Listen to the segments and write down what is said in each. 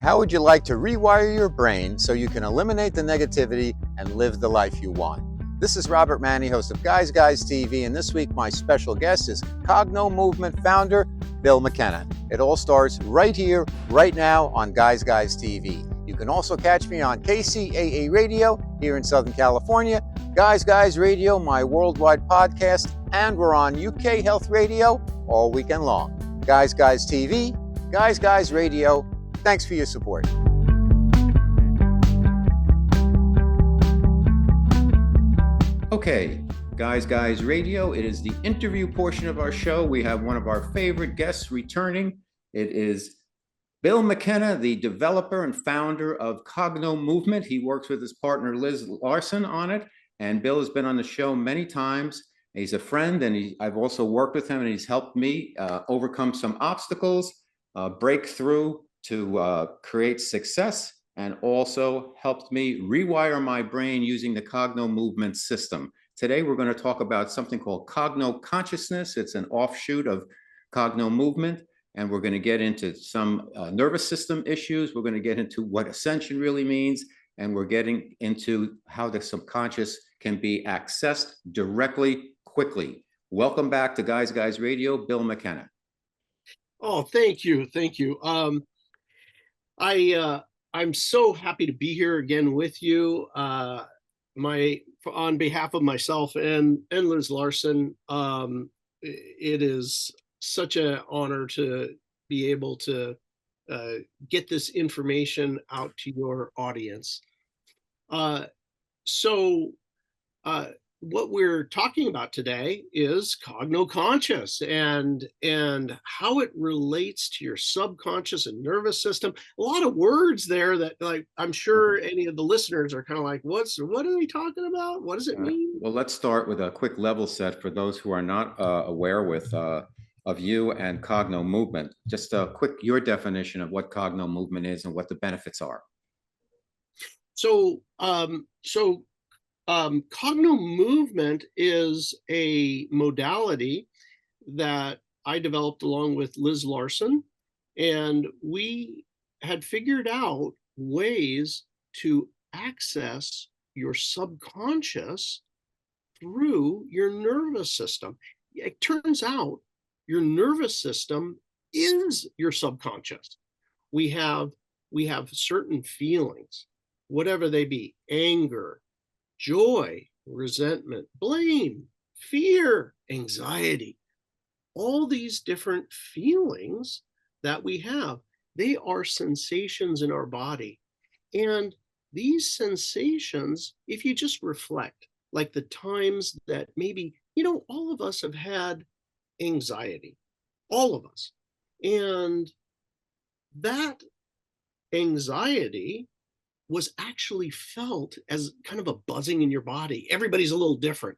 How would you like to rewire your brain so you can eliminate the negativity and live the life you want? This is Robert Manni, host of Guys TV, and this week my special guest is Cognomovement founder Bill McKenna. It all starts right here, right now on Guys TV. You can also catch me on KCAA Radio here in Southern California, Guys Radio, my worldwide podcast, and we're on UK Health Radio all weekend long. Guys TV, Guys Radio. Thanks for your support. Okay, Guys Radio, it is the interview portion of our show. We have one of our favorite guests returning. It is Bill McKenna, the developer and founder of Cognomovement. He works with his partner Liz Larson on it, and Bill has been on the show many times. He's a friend, and I've also worked with him, and he's helped me overcome some obstacles, break through to create success, and also helped me rewire my brain using the Cognomovement system. Today, we're going to talk about something called cogno-consciousness. It's an offshoot of Cognomovement, and we're going to get into some nervous system issues. We're going to get into what ascension really means, and we're getting into how the subconscious can be accessed directly, quickly. Welcome back to Guys Radio, Bill McKenna. Oh, thank you. I'm so happy to be here again with you. On behalf of myself and Liz Larson, it is such an honor to be able to get this information out to your audience. What we're talking about today is cogno-conscious and how it relates to your subconscious and nervous system. A lot of words there that, like, I'm sure any of the listeners are kind of like, what are they talking about? What does it mean? Well, let's start with a quick level set for those who are not aware of you and Cognomovement. Just a quick, your definition of what Cognomovement is and what the benefits are. Cognomovement is a modality that I developed along with Liz Larson, and we had figured out ways to access your subconscious through your nervous system. It turns out your nervous system is your subconscious. We have certain feelings, whatever they be: anger, joy, resentment, blame, fear, anxiety. All these different feelings that we have, they are sensations in our body. And these sensations, if you just reflect, like the times that maybe, all of us have had anxiety, all of us. And that anxiety was actually felt as kind of a buzzing in your body. Everybody's a little different,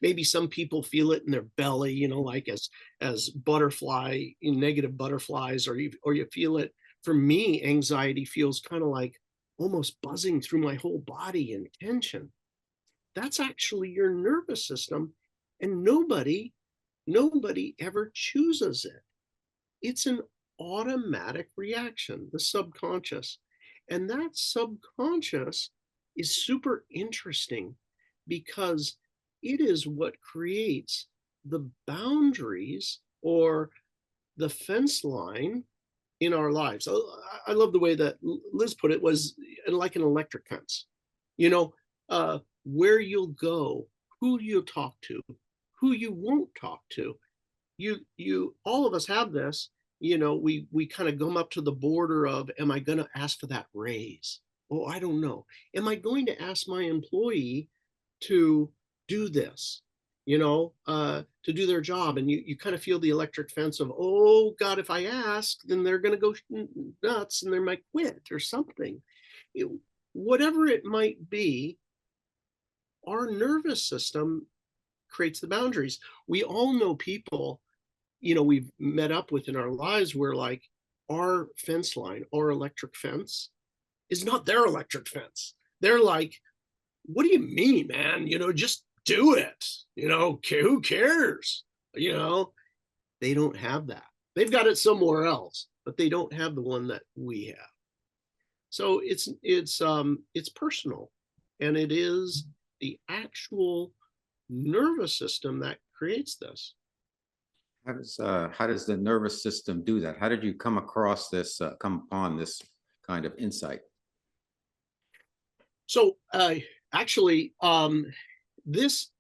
maybe some people feel it in their belly, like as butterfly, negative butterflies, or you feel it. For me, anxiety feels kind of like almost buzzing through my whole body in tension. That's actually your nervous system, and nobody ever chooses it. It's an automatic reaction, the subconscious. And that subconscious is super interesting because it is what creates the boundaries or the fence line in our lives. I love the way that Liz put it, was like an electric fence. Where you'll go, who you'll talk to, who you won't talk to. You all of us have this. We kind of come up to the border of, am I going to ask for that raise? Oh, I don't know. Am I going to ask my employee to do this, to do their job? And you kind of feel the electric fence of, oh God, if I ask, then they're going to go nuts and they might quit or something. Whatever it might be, our nervous system creates the boundaries. We all know people we've met up with in our lives where, like, our fence line, our electric fence is not their electric fence. They're like, what do you mean, man? Just do it. Who cares? They don't have that. They've got it somewhere else, but they don't have the one that we have. So it's personal, and it is the actual nervous system that creates this. How does the nervous system do that? How did you come across this, come upon this kind of insight? So actually, this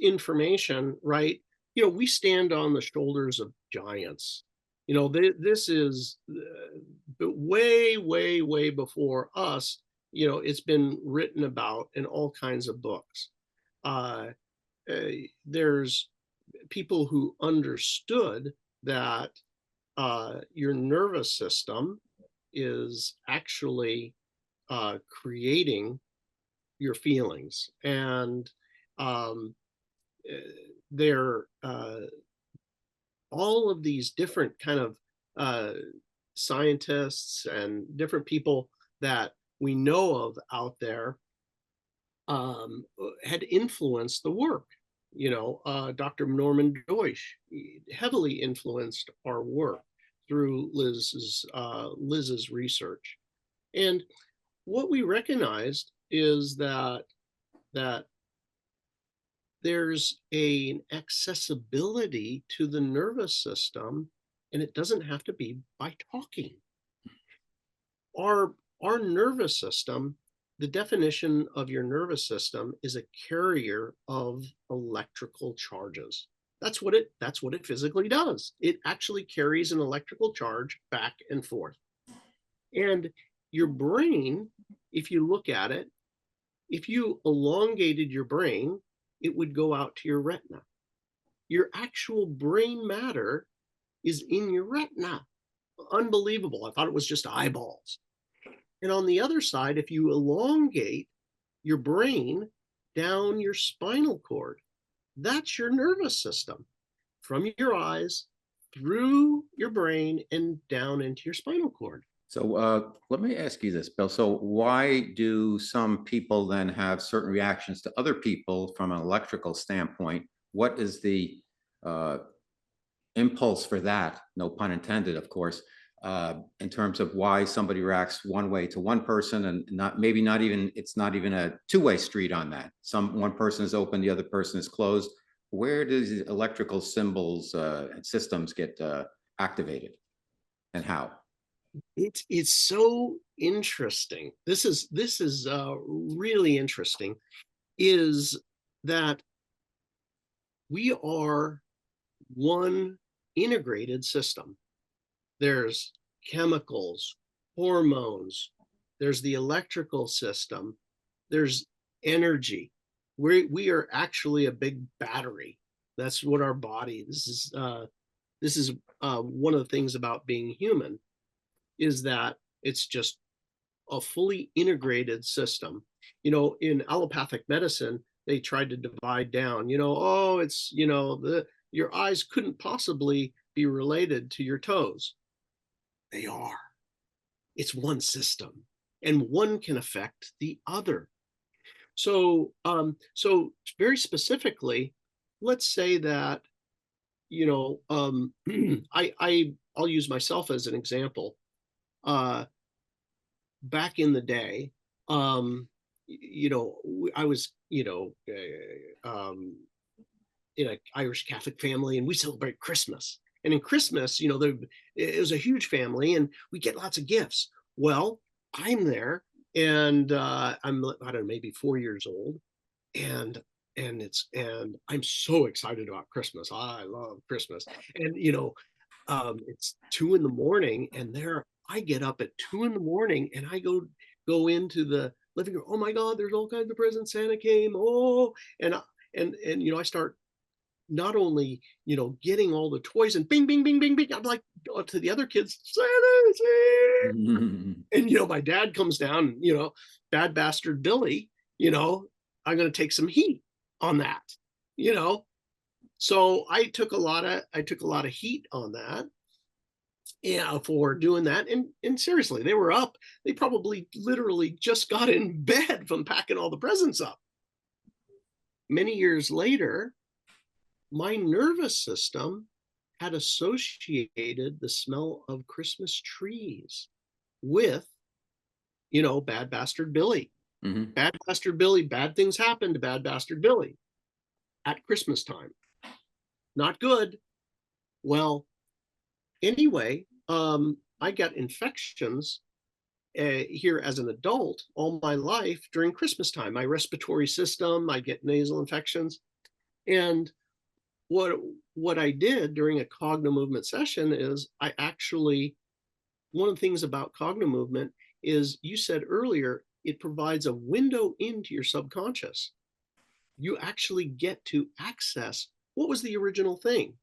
information, right? We stand on the shoulders of giants. This is way, way, way before us. It's been written about in all kinds of books. Uh, there's people who understood that your nervous system is actually creating your feelings, and um, they're all of these different kind of uh, scientists and different people that we know of out there had influenced the work. Dr. Norman Deutsch heavily influenced our work through Liz's research. And what we recognized is that there's an accessibility to the nervous system, and it doesn't have to be by talking. Our nervous system, the definition of your nervous system is a carrier of electrical charges. That's what it physically does. It actually carries an electrical charge back and forth. And your brain, if you look at it, if you elongated your brain, it would go out to your retina. Your actual brain matter is in your retina. Unbelievable. I thought it was just eyeballs. And on the other side, if you elongate your brain down your spinal cord, that's your nervous system, from your eyes through your brain and down into your spinal cord. So let me ask you this, Bill. So why do some people then have certain reactions to other people from an electrical standpoint? What is the uh, impulse for that? No pun intended, of course, in terms of why somebody reacts one way to one person and maybe not even, it's not even a two-way street on that. One person is open, the other person is closed. Where does the electrical symbols and systems get activated, and how? It's so interesting. This is really interesting. Is that we are one integrated system. There's chemicals, hormones, there's the electrical system, there's energy. We are actually a big battery. That's what our body. This is one of the things about being human, is that it's just a fully integrated system. In allopathic medicine, they tried to divide down, oh, it's, your eyes couldn't possibly be related to your toes. They are. It's one system, and one can affect the other. So very specifically, let's say that, I'll use myself as an example. Back in the day, I was, in an Irish Catholic family, and we celebrate Christmas. And in Christmas, it was a huge family, and we get lots of gifts. Well, I'm there, and I don't know, maybe 4 years old, and and I'm so excited about Christmas. I love Christmas, and it's 2 in the morning, and there I get up at 2 in the morning, and I go into the living room. Oh my God, there's all kinds of presents. Santa came. Oh, and I start not only getting all the toys, and bing bing bing bing bing. I'm like to the other kids, Santa's here. And my dad comes down. Bad bastard Billy. I'm going to take some heat on that. So I took a lot of heat on that, for doing that. And seriously, they were up. They probably literally just got in bed from packing all the presents up. Many years later, my nervous system had associated the smell of Christmas trees with Bad Bastard Billy. Mhm. Bad Bastard Billy, bad things happen to Bad Bastard Billy at Christmas time. Not good. Well, anyway, I got infections here as an adult all my life during Christmas time. My respiratory system, I get nasal infections. And what what I did during a Cognomovement session is I actually, one of the things about Cognomovement is, you said earlier, it provides a window into your subconscious. You actually get to access what was the original thing.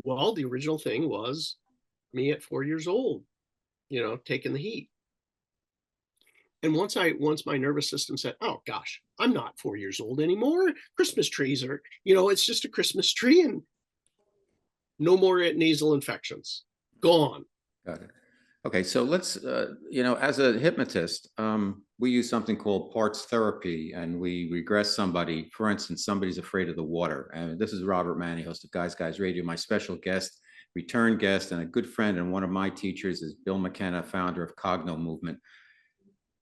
Well, the original thing was me at 4 years old, taking the heat. And once my nervous system said, "Oh gosh, I'm not 4 years old anymore. Christmas trees are, it's just a Christmas tree, and no more nasal infections. Gone." Got it. Okay, so let's, as a hypnotist, we use something called parts therapy, and we regress somebody. For instance, somebody's afraid of the water. And this is Robert Manni, host of Guys Radio. My special guest, return guest, and a good friend, and one of my teachers is Bill McKenna, founder of Cognomovement.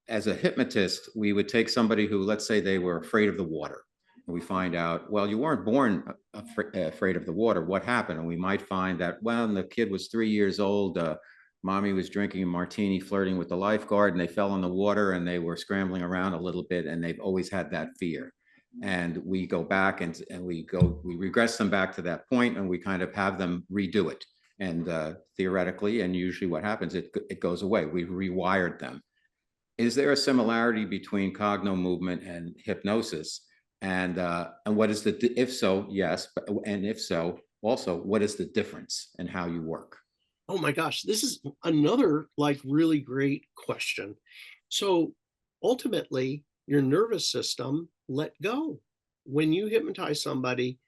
As a hypnotist, we would take somebody who, let's say they were afraid of the water. And we find out, well, you weren't born afraid of the water. What happened? And we might find that, well, when the kid was 3 years old, mommy was drinking a martini, flirting with the lifeguard, and they fell in the water and they were scrambling around a little bit, and they've always had that fear. And we go back and we regress them back to that point, and we kind of have them redo it. And theoretically, and usually what happens, it goes away. We've rewired them. Is there a similarity between Cognomovement and hypnosis? And what is the, if so, yes, but, and if so, also, what is the difference in how you work? Oh my gosh, this is another like really great question. So ultimately, your nervous system let go. When you hypnotize somebody,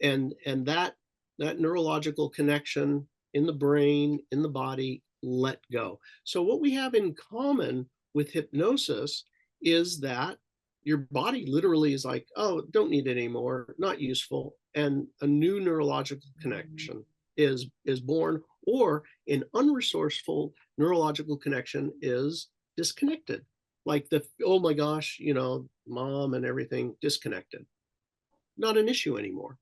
and that neurological connection in the brain, in the body, let go. So what we have in common with hypnosis is that your body literally is like, oh, don't need it anymore, not useful, and a new neurological connection is born, or an unresourceful neurological connection is disconnected. Like the, oh my gosh, mom and everything disconnected. Not an issue anymore.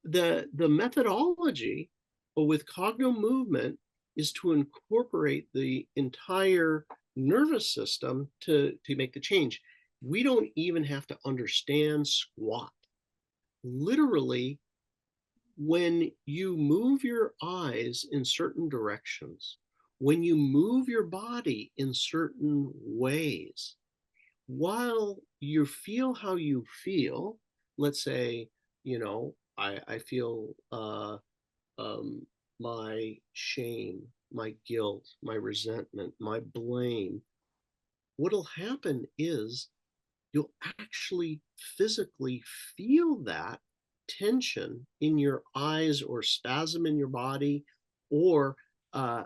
The methodology with Cognomovement is to incorporate the entire nervous system to make the change. We don't even have to understand squat. Literally, when you move your eyes in certain directions, when you move your body in certain ways, while you feel how you feel, let's say, I feel my shame, my guilt, my resentment, my blame. What'll happen is you'll actually physically feel that tension in your eyes, or spasm in your body, or a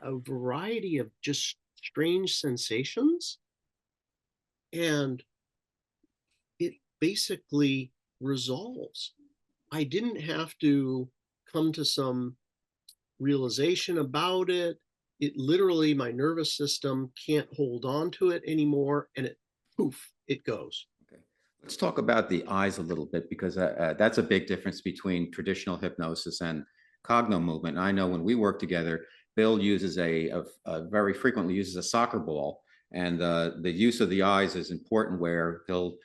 variety of just strange sensations, and it basically resolves. I didn't have to come to some realization about it. It literally, my nervous system can't hold on to it anymore, and it, poof, it goes. Okay. Let's talk about the eyes a little bit, because that's a big difference between traditional hypnosis and Cognomovement. I know when we work together, Bill uses very frequently uses a soccer ball, and the use of the eyes is important, where he'll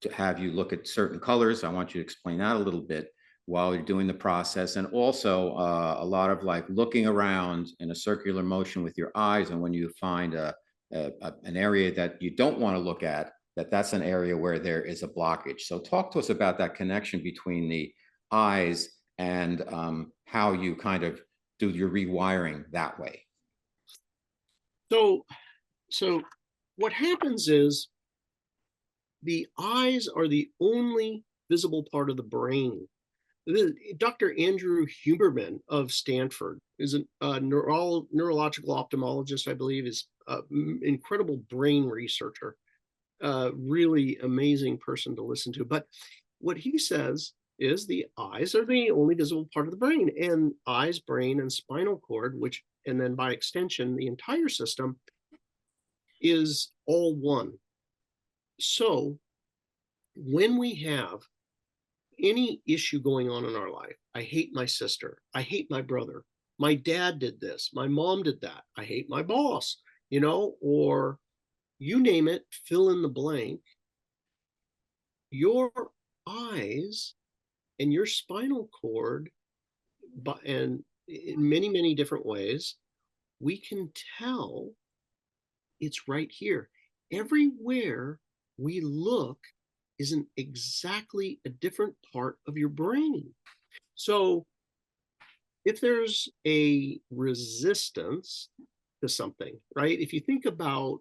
to have you look at certain colors. I want you to explain that a little bit while you're doing the process. And also a lot of like looking around in a circular motion with your eyes. And when you find an area that you don't want to look at, that's an area where there is a blockage. So talk to us about that connection between the eyes and how you kind of do your rewiring that way. So what happens is, the eyes are the only visible part of the brain. Dr. Andrew Huberman of Stanford is a neurological ophthalmologist, I believe, is an incredible brain researcher, really amazing person to listen to. But what he says is the eyes are the only visible part of the brain, and eyes, brain, and spinal cord, which, and then by extension, the entire system, is all one. So when we have any issue going on in our life, I hate my sister, I hate my brother, my dad did this, my mom did that, I hate my boss, or you name it, fill in the blank, your eyes and your spinal cord, and in many, many different ways, we can tell it's right here. Everywhere we look isn't exactly a different part of your brain. So if there's a resistance to something, right? If you think about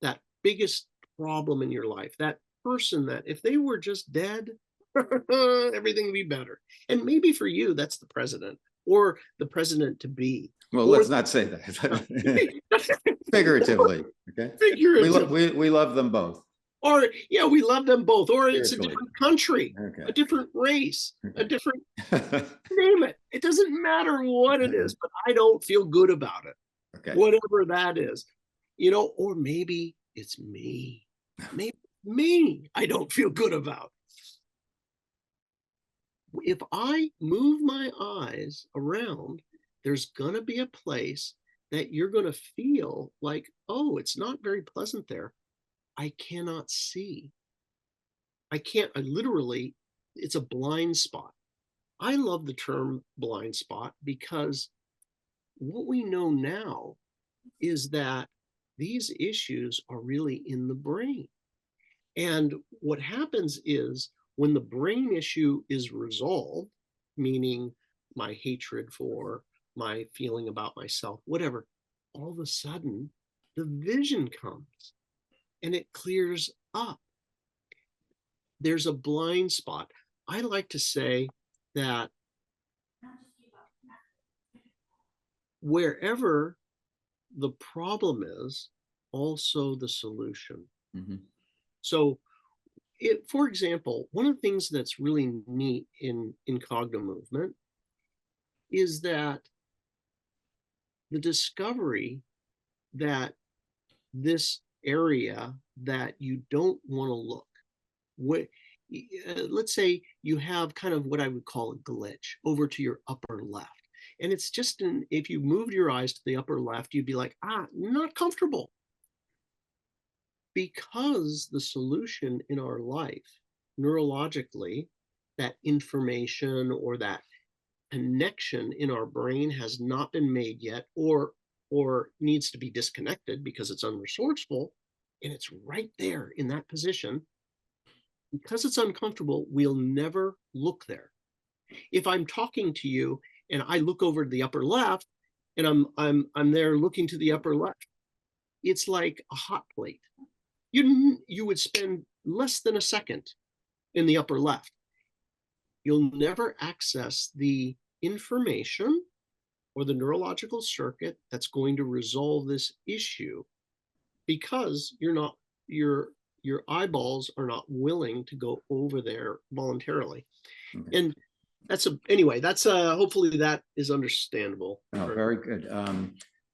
that biggest problem in your life, that person that if they were just dead, everything would be better. And maybe for you, that's the president or the president to be. Well, let's not say that. Figuratively, okay? Figuratively. We love them both. Or, yeah, we love them both. Or it's a Spiritually. different country, Okay. a different race, Okay. a different, name it. It doesn't matter what it is, but I don't feel good about it. Okay. Whatever that is, or maybe it's me. Maybe me I don't feel good about. If I move my eyes around, there's going to be a place that you're going to feel like, oh, it's not very pleasant there. I cannot see. I literally, it's a blind spot. I love the term blind spot because what we know now is that these issues are really in the brain. And what happens is when the brain issue is resolved, meaning my hatred for, my feeling about myself, whatever, all of a sudden the vision comes and it clears up. There's a blind spot. I like to say that wherever the problem is, also the solution. Mm-hmm. So, for example, one of the things that's really neat in Cognomovement is that the discovery that this area that you don't want to look, let's say you have kind of what I would call a glitch over to your upper left. And it's just if you moved your eyes to the upper left, you'd be like, not comfortable. Because the solution in our life, neurologically, that information or that connection in our brain has not been made yet, or needs to be disconnected because it's unresourceful, and it's right there in that position. Because it's uncomfortable, we'll never look there. If I'm talking to you and I look over to the upper left and I'm there looking to the upper left, it's like a hot plate. You would spend less than a second in the upper left. You'll never access the information or the neurological circuit that's going to resolve this issue because your eyeballs are not willing to go over there voluntarily. Okay. And that's hopefully that is understandable. Oh, very good.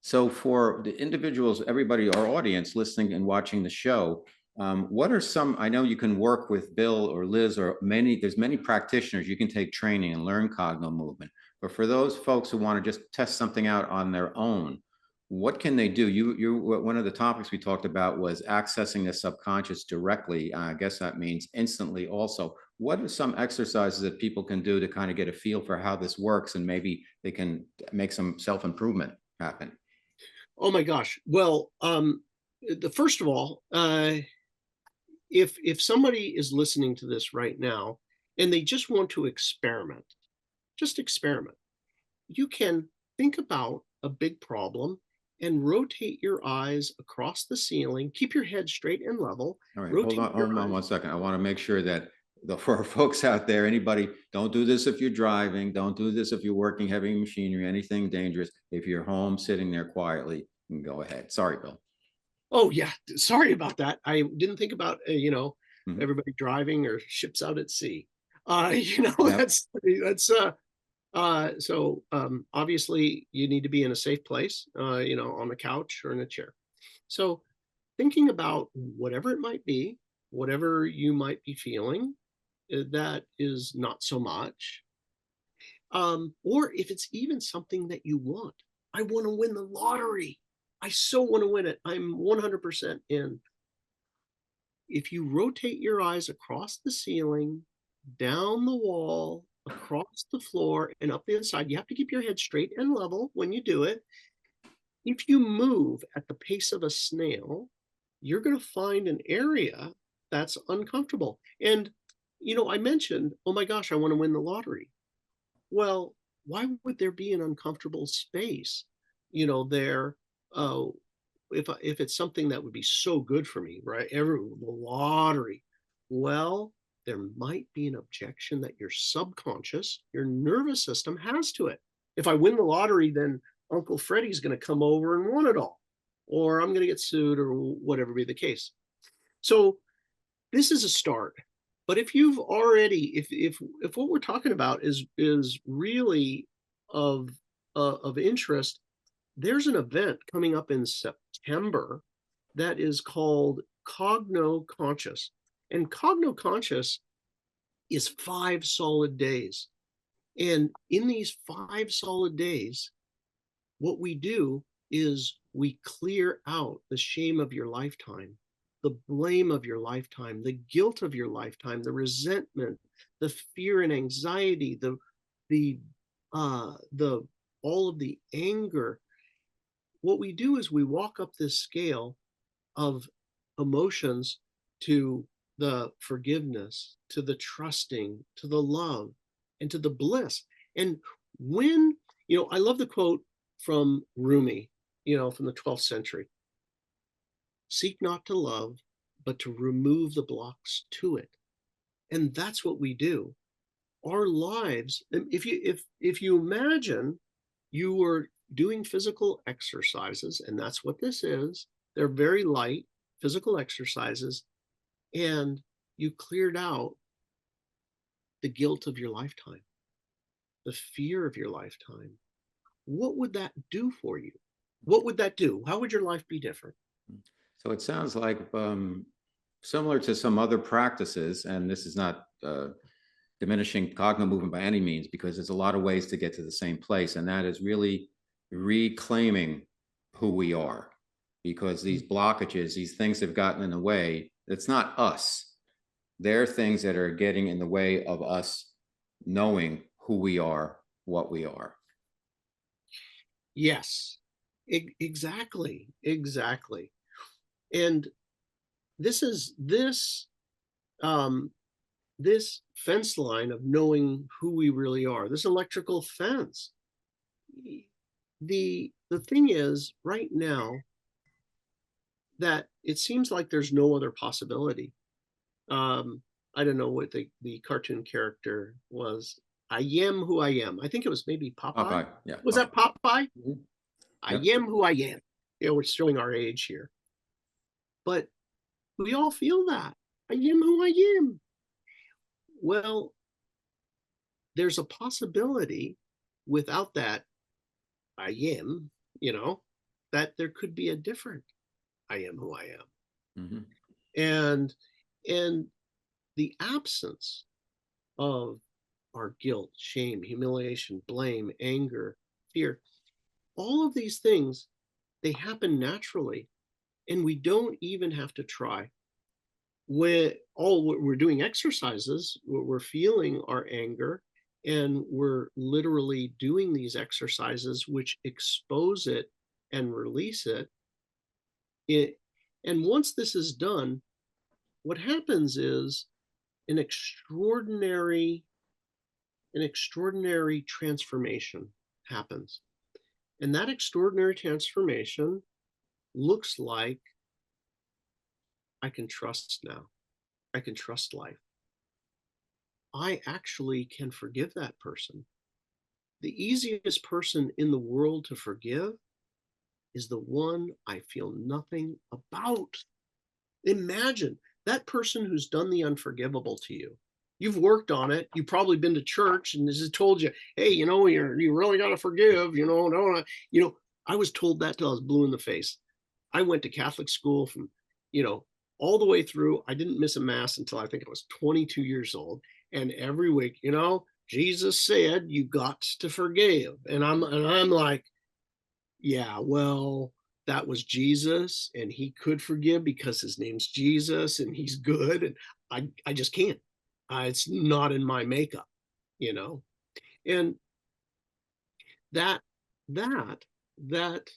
So for the individuals, everybody, our audience listening and watching the show, what are some, I know you can work with Bill or Liz or there's many practitioners, you can take training and learn Cognomovement. But for those folks who want to just test something out on their own, what can they do? One of the topics we talked about was accessing the subconscious directly. I guess that means instantly also. What are some exercises that people can do to kind of get a feel for how this works and maybe they can make some self-improvement happen? Oh my gosh. Well, first of all, if somebody is listening to this right now and they just want to experiment, just experiment. You can think about a big problem and rotate your eyes across the ceiling. Keep your head straight and level. All right, hold on 1 second. I want to make sure that for our folks out there, anybody, don't do this if you're driving. Don't do this if you're working heavy machinery, anything dangerous. If you're home sitting there quietly, you can go ahead. Sorry, Bill. Oh yeah, sorry about that. I didn't think about everybody driving or ships out at sea. Yep. So obviously you need to be in a safe place, on the couch or in a chair. So thinking about whatever it might be, whatever you might be feeling that is not so much, or if it's even something that you want. I want to win the lottery. I so want to win it. I'm 100% in. If you rotate your eyes across the ceiling, down the wall, across the floor, and up the inside, you have to keep your head straight and level when you do it. If you move at the pace of a snail, you're going to find an area that's uncomfortable. And, I mentioned, oh my gosh, I want to win the lottery. Well, why would there be an uncomfortable space, there, if it's something that would be so good for me, right? The lottery. Well, there might be an objection that your subconscious, your nervous system has to it. If I win the lottery, then Uncle Freddie's going to come over and want it all, or I'm going to get sued, or whatever be the case. So this is a start. But if you've already, if what we're talking about is really of interest, there's an event coming up in September that is called Cogno-Conscious. And Cogno-Conscious is 5 solid days. And in these 5 solid days, what we do is we clear out the shame of your lifetime, the blame of your lifetime, the guilt of your lifetime, the resentment, the fear and anxiety, the all of the anger. What we do is we walk up this scale of emotions to the forgiveness, to the trusting, to the love, and to the bliss. And when, I love the quote from Rumi, from the 12th century. Seek not to love, but to remove the blocks to it. And that's what we do. Our lives, if you imagine you were doing physical exercises, and that's what this is, they're very light physical exercises, and you cleared out the guilt of your lifetime, the fear of your lifetime, what would that do for you? What would that do? How would your life be different? So it sounds like similar to some other practices, and this is not diminishing Cognomovement by any means, because there's a lot of ways to get to the same place, and that is really reclaiming who we are. Because these blockages, these things have gotten in the way. It's not us. They're things that are getting in the way of us knowing who we are, what we are. Yes, exactly. And this fence line of knowing who we really are, this electrical fence. The thing is, right now, that it seems like there's no other possibility. I don't know what the cartoon character was. I am who I am. I think it was maybe Popeye. Popeye, yeah. Was that Popeye? Mm-hmm. I am who I am. We're showing our age here. But we all feel that. I am who I am. Well, there's a possibility without that I am, that there could be a different I am who I am. Mm-hmm. And the absence of our guilt, shame, humiliation, blame, anger, fear, all of these things, they happen naturally, and we don't even have to try. We're doing exercises, we're feeling our anger, and we're literally doing these exercises which expose it and release it. And once this is done, what happens is an extraordinary transformation happens. And that extraordinary transformation looks like I can trust now. I can trust life. I actually can forgive that person. The easiest person in the world to forgive is the one I feel nothing about. Imagine that person who's done the unforgivable to you. You've worked on it. You've probably been to church and this has told you, hey, you really got to forgive, I was told that till I was blue in the face. I went to Catholic school from all the way through. I didn't miss a mass until I think I was 22 years old. And every week, Jesus said you got to forgive. And I'm like, yeah, well, that was Jesus, and he could forgive because his name's Jesus and he's good. And I just can't. It's not in my makeup, you know. And that that that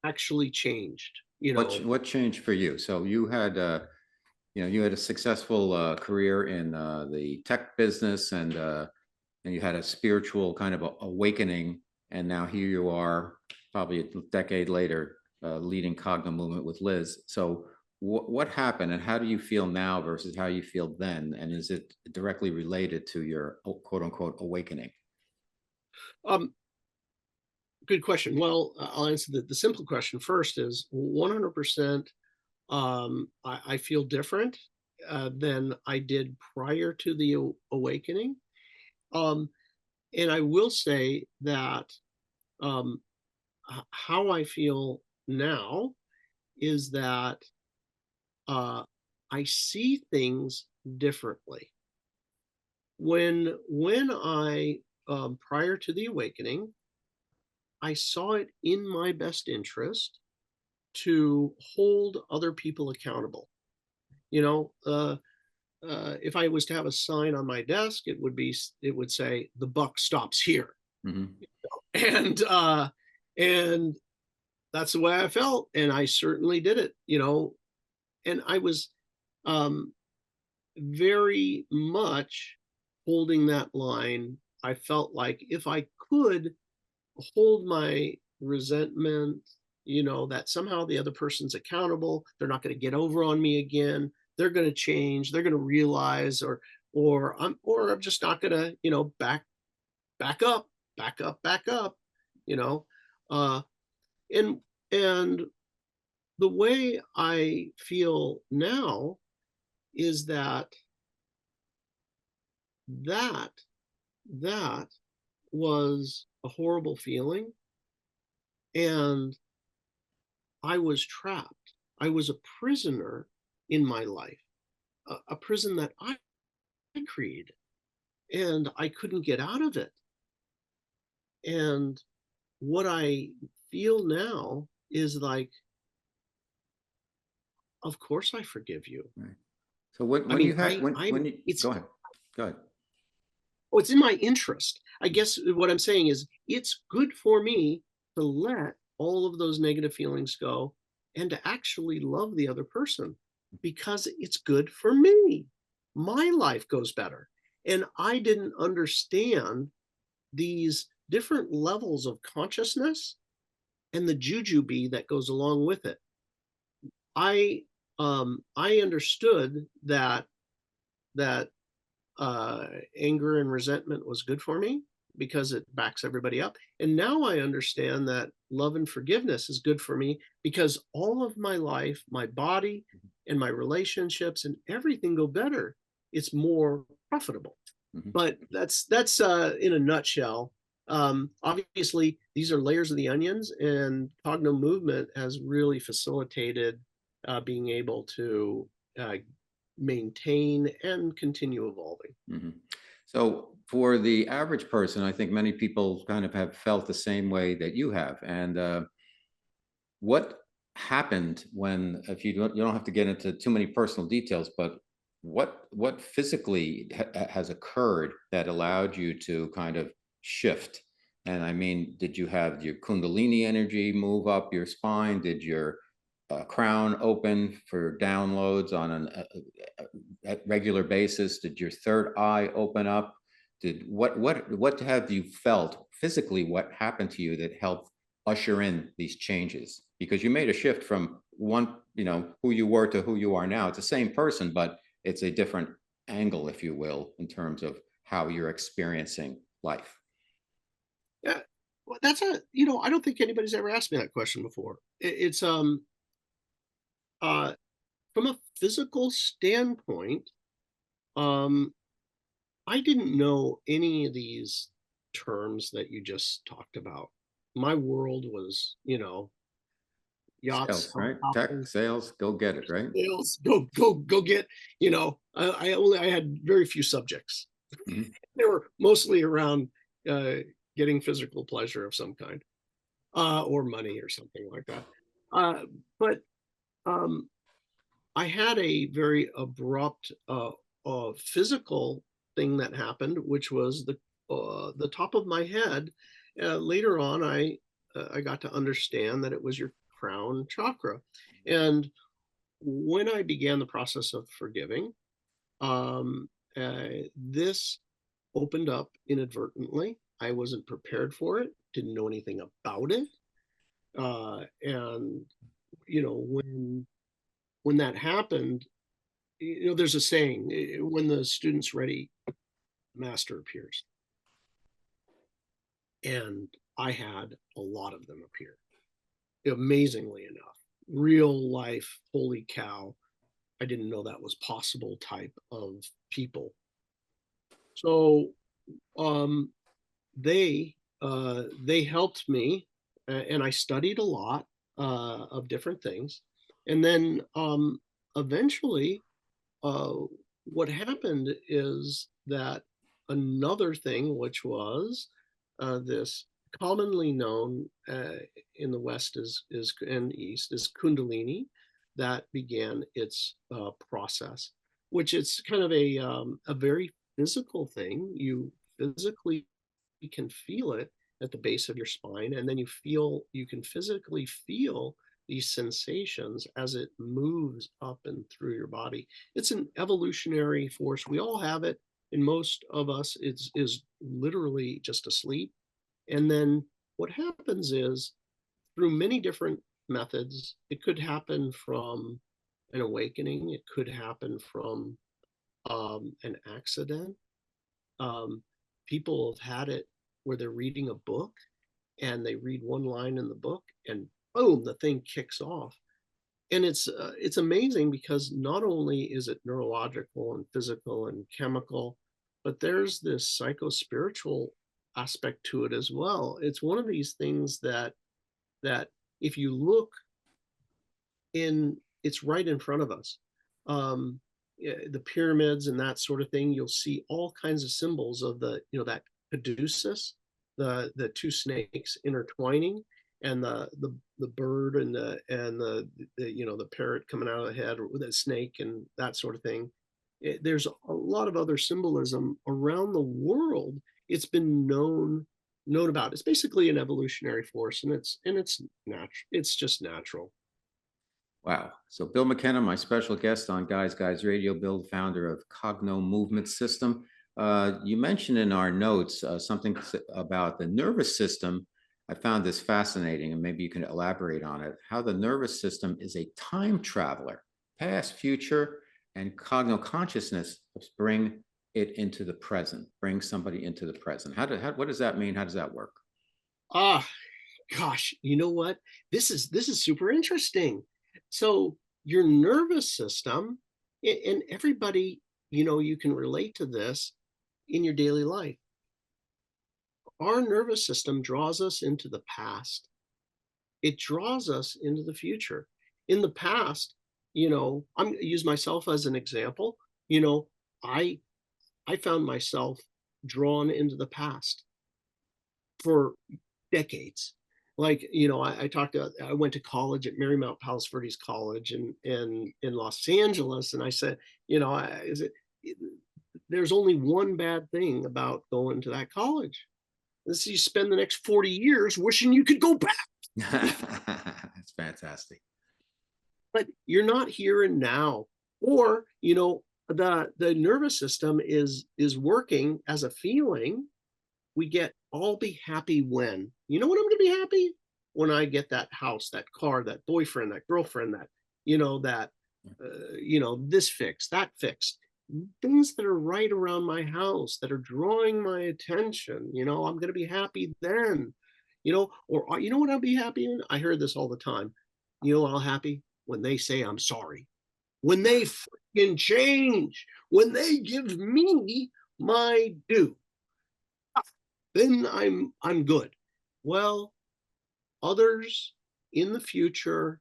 actually changed, What changed for you? So you had you had a successful career in the tech business, and you had a spiritual kind of awakening, and now here you are, probably a decade later, leading Cognomovement with Liz. So what happened, and how do you feel now versus how you feel then, and is it directly related to your quote unquote awakening? um good question. Well, I'll answer the simple question first. Is 100%. I feel different than I did prior to the awakening. um and I will say that um how I feel now is that uh, I see things differently. When I prior to the awakening, I saw it in my best interest to hold other people accountable. You know, if I was to have a sign on my desk, it would say the buck stops here, Mm-hmm. and and that's the way I felt, and I certainly did it. And I was um, very much holding that line. I felt like if I could hold my resentment, that somehow the other person's accountable, they're not going to get over on me again, they're going to change, they're going to realize, or I'm just not going to, back up, back up, you know. Uh and and the way I feel now is that that was a horrible feeling, and I was trapped. I was a prisoner in my life, a prison that I created, and I couldn't get out of it. And what I feel now is like, of course I forgive you. Right. So when I when mean, you had when you it's go ahead, go ahead. Oh, it's in my interest. I guess what I'm saying is it's good for me to let all of those negative feelings go and to actually love the other person because it's good for me. My life goes better. And I didn't understand these different levels of consciousness and the jujube that goes along with it. I understood that anger and resentment was good for me because it backs everybody up. And now I understand that love and forgiveness is good for me because all of my life, my body and my relationships and everything go better. It's more profitable. Mm-hmm. But that's in a nutshell. Obviously, these are layers of the onions, and Cognomovement has really facilitated being able to uh, maintain and continue evolving. Mm-hmm. So for the average person, I think many people kind of have felt the same way that you have. And what happened when, if you don't have to get into too many personal details, but what physically has occurred that allowed you to kind of shift? And I mean, did you have your Kundalini energy move up your spine? Did your crown open for downloads on a regular basis? Did your third eye open up? Did what have you felt physically? What happened to you that helped usher in these changes? Because you made a shift from one, who you were to who you are now. It's the same person, but it's a different angle, if you will, in terms of how you're experiencing life. Yeah, well, I don't think anybody's ever asked me that question before. It's uh, from a physical standpoint, um, I didn't know any of these terms that you just talked about. My world was, yachts, Sales, right? Tech, helicopters, sales, go get it, right? sales, go get, I had very few subjects. Mhm. They were mostly around uh, getting physical pleasure of some kind, or money or something like that. But um, I had a very abrupt physical thing that happened, which was the top of my head. Later on, I got to understand that it was your crown chakra, and when I began the process of forgiving, this opened up inadvertently. I wasn't prepared for it, didn't know anything about it, and when that happened, there's a saying: when the student's ready, master appears, and I had a lot of them appear. Amazingly enough, real life, holy cow! I didn't know that was possible type of people. So um, they helped me, and I studied a lot of different things, and then eventually, uh, what happened is that another thing, which was this commonly known in the West is and East is Kundalini, that began its process, which it's kind of a very physical thing. You physically can feel it at the base of your spine, and then you can physically feel these sensations as it moves up and through your body. It's an evolutionary force. We all have it, and most of us is literally just asleep. And then what happens is, through many different methods, it could happen from an awakening, it could happen from an accident. um, People have had it where they're reading a book and they read one line in the book and boom, the thing kicks off. And it's amazing because not only is it neurological and physical and chemical, but there's this psycho-spiritual aspect to it as well. It's one of these things that if you look in, it's right in front of us. The pyramids and that sort of thing, you'll see all kinds of symbols of that caduceus, the two snakes intertwining, and the bird and the parrot coming out of the head with a snake and that sort of thing. There's a lot of other symbolism around the world. It's been known about. It's basically an evolutionary force, and it's natural. It's just natural. Wow. So Bill McKenna, my special guest on Guys Radio, Bill, founder of Cognomovement system. You mentioned in our notes something about the nervous system. I found this fascinating, and maybe you can elaborate on it. How the nervous system is a time traveler, past, future, and consciousness bring it into the present, bring somebody into the present. What does that mean? How does that work? Ah, gosh, you know what? This is super interesting. So your nervous system, and everybody, you can relate to this in your daily life. Our nervous system draws us into the past. It draws us into the future. In the past, I'm going to use myself as an example. I I found myself drawn into the past for decades. Like, I went to college at Marymount Palos Verdes College in Los Angeles, and I said, there's only one bad thing about going to that college. This, you spend the next 40 years wishing you could go back. That's fantastic. But you're not here and now. Or, the nervous system is working as a feeling. We get, I'll be happy when, when I'm going to be happy? When I get that house, that car, that boyfriend, that girlfriend, this fixed, that fixed. Things that are right around my house that are drawing my attention. I'm going to be happy then. Or what I'll be happy in? I hear this all the time. I'll happy when they say I'm sorry. When they freaking change. When they give me my due. Then I'm good. Well, others in the future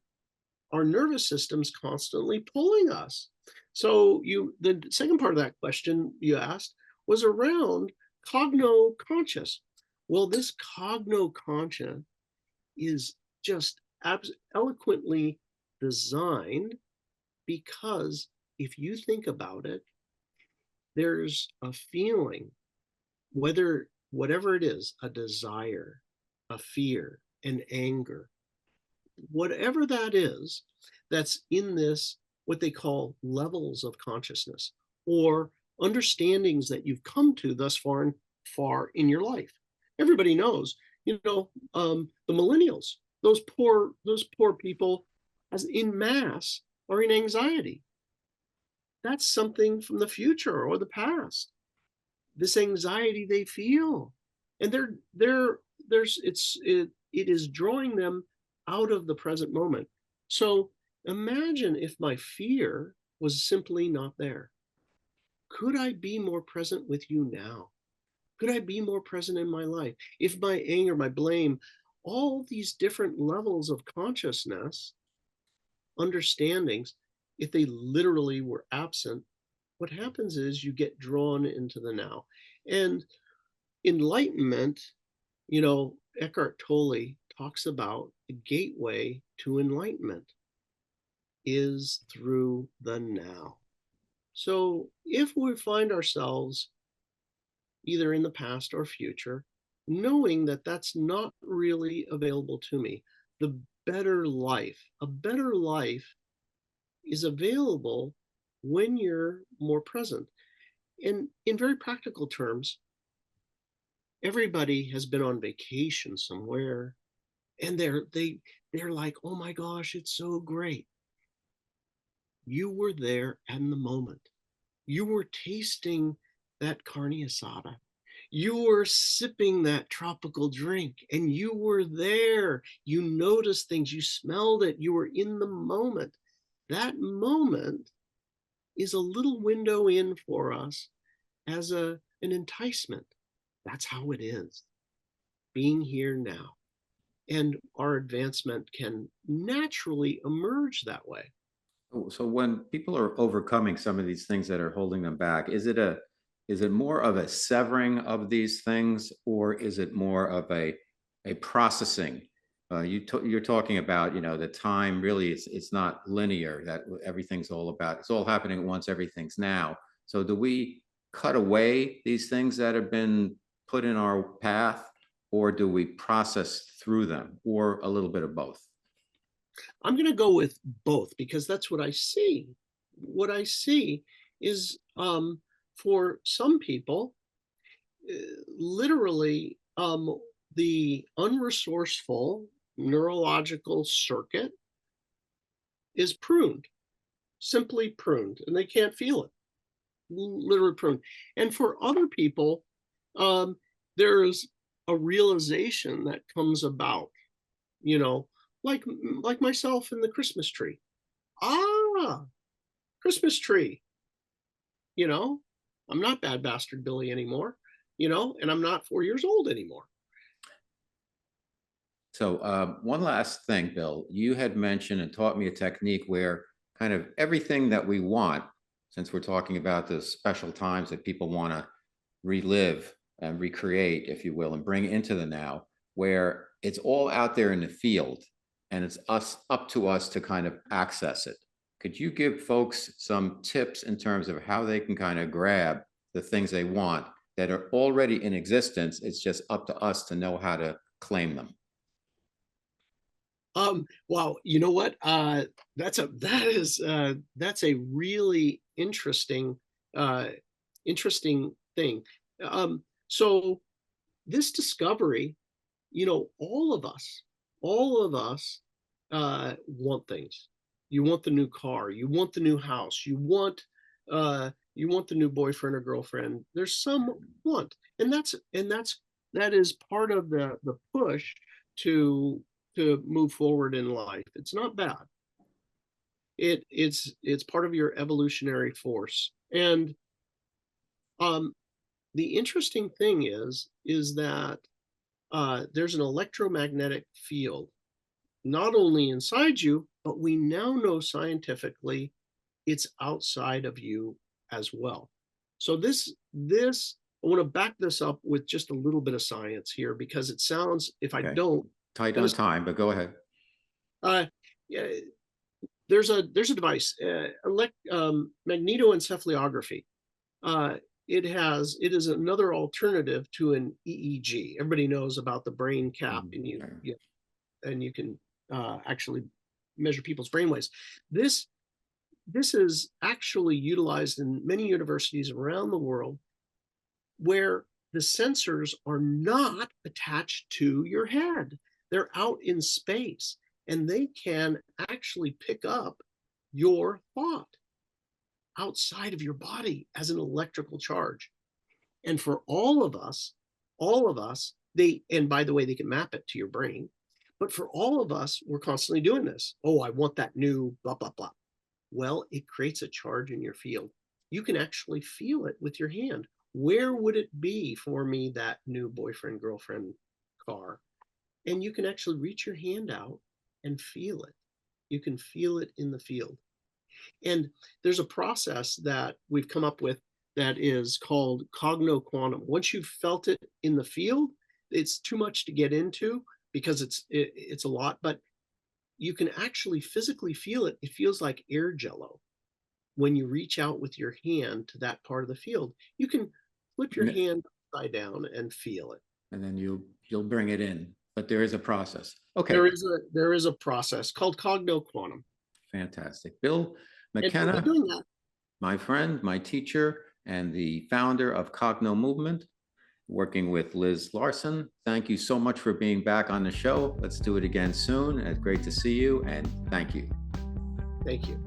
our nervous system's constantly pulling us. So the second part of that question you asked was around cogno-conscious. Well, this cogno-conscious is just eloquently designed, because if you think about it, there's a feeling, whatever it is, a desire, a fear, an anger, whatever that is, that's in this, what they call levels of consciousness, or understandings that you've come to thus far in your life. Everybody knows, the millennials, those poor people, as in mass, are in anxiety. That's something from the future or the past. This anxiety they feel, and it is drawing them out of the present moment. So imagine if my fear was simply not there. Could I be more present with you now? Could I be more present in my life? If my anger, my blame, all these different levels of consciousness, understandings, if they literally were absent, what happens is you get drawn into the now. And enlightenment, Eckhart Tolle talks about the gateway to enlightenment is through the now. So if we find ourselves either in the past or future, knowing that that's not really available to me, a better life is available when you're more present. And in very practical terms, everybody has been on vacation somewhere, and they're like, oh my gosh, it's so great. You were there in the moment. You were tasting that carne asada. You were sipping that tropical drink, and you were there. You noticed things, you smelled it, you were in the moment. That moment is a little window in for us as an enticement. That's how it is, being here now. And our advancement can naturally emerge that way. So when people are overcoming some of these things that are holding them back, is it more of a severing of these things, or is it more of a processing? You're talking about, the time really, it's not linear, that everything's all about, it's all happening at once, everything's now. So do we cut away these things that have been put in our path, or do we process through them, or a little bit of both? I'm going to go with both, because that's what I see. What I see is, for some people, literally, the unresourceful neurological circuit is pruned, simply pruned, and they can't feel it, literally pruned. And for other people, there's a realization that comes about, like myself in the Christmas tree. Christmas tree. I'm not Bad Bastard Billy anymore, and I'm not 4 years old anymore. So one last thing, Bill, you had mentioned and taught me a technique where kind of everything that we want, since we're talking about the special times that people want to relive and recreate, if you will, and bring into the now, where it's all out there in the field and it's up to us to kind of access it. Could you give folks some tips in terms of how they can kind of grab the things they want that are already in existence? It's just up to us to know how to claim them. Wow, you know what? That's a really interesting thing. So this discovery, all of us want things. You want the new car, you want the new house, you want the new boyfriend or girlfriend. There's some want, and that is part of the push to move forward in life. It's not bad. It's part of your evolutionary force. And the interesting thing is that there's an electromagnetic field not only inside you, but we now know scientifically it's outside of you as well. So I want to back this up with just a little bit of science here, because it sounds, if I Okay. don't, Tight on time, but go ahead. yeah, there's a device, magnetoencephalography. It is another alternative to an EEG. Everybody knows about the brain cap, and you can actually measure people's brain waves. This is actually utilized in many universities around the world, where the sensors are not attached to your head. They're out in space, and they can actually pick up your thought outside of your body as an electrical charge. And for all of us, and by the way, they can map it to your brain. But for all of us, we're constantly doing this. Oh, I want that new blah, blah, blah. Well, it creates a charge in your field. You can actually feel it with your hand. Where would it be for me, that new boyfriend, girlfriend car? And you can actually reach your hand out and feel it. You can feel it in the field. And there's a process that we've come up with that is called Cognoquantum. Once you've felt it in the field, it's too much to get into because it's a lot, but you can actually physically feel it. It feels like air jello. When you reach out with your hand to that part of the field, you can flip your hand upside down and feel it. And then you'll bring it in, but there is a process. Okay. There is a process called Cognoquantum. Fantastic. Bill And McKenna, we're doing that. my friend, my teacher, and the founder of Cognomovement, working with Liz Larson. Thank you so much for being back on the show. Let's do it again soon. It's great to see you, and thank you. Thank you.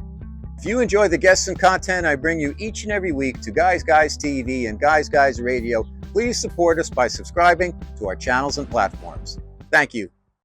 If you enjoy the guests and content I bring you each and every week to Guys TV and Guys Radio, please support us by subscribing to our channels and platforms. Thank you.